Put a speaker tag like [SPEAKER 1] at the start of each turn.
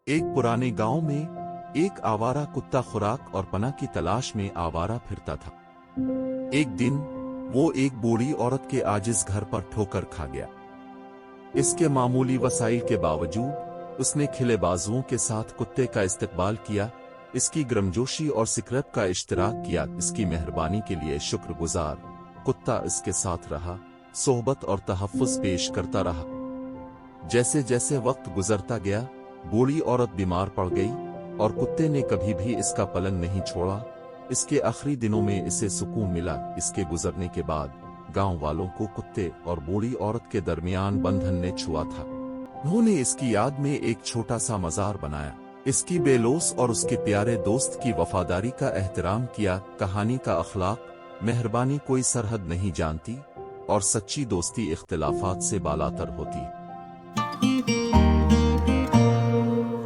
[SPEAKER 1] एक पुराने गांव में एक आवारा कुत्ता खुराक और पनाह की तलाश में आवारा फिरता था। एक दिन वो एक बूढ़ी औरत के आजिज घर पर ठोकर खा गया। इसके मामूली वसाइल के बावजूद उसने खिले बाजुओं के साथ कुत्ते का इस्तकबाल किया, इसकी गर्मजोशी और सिकरत का इश्तराक किया। इसकी मेहरबानी के लिए शुक्रगुजार कुत्ता इसके साथ रहा, सोहबत और तहफ़्फ़ुज़ पेश करता रहा। जैसे जैसे वक्त गुजरता गया, बूढ़ी औरत बीमार पड़ गई और कुत्ते ने कभी भी इसका पलन नहीं छोड़ा। इसके आखिरी दिनों में इसे सुकून मिला। इसके गुजरने के बाद गांव वालों को कुत्ते और बूढ़ी औरत के दरमियान बंधन ने छुआ था। उन्होंने इसकी याद में एक छोटा सा मजार बनाया, इसकी बेलोस और उसके प्यारे दोस्त की वफादारी का एहतराम किया। कहानी का अखलाक, मेहरबानी कोई सरहद नहीं जानती और सच्ची दोस्ती इख्तिलाफात से बालातर होती है।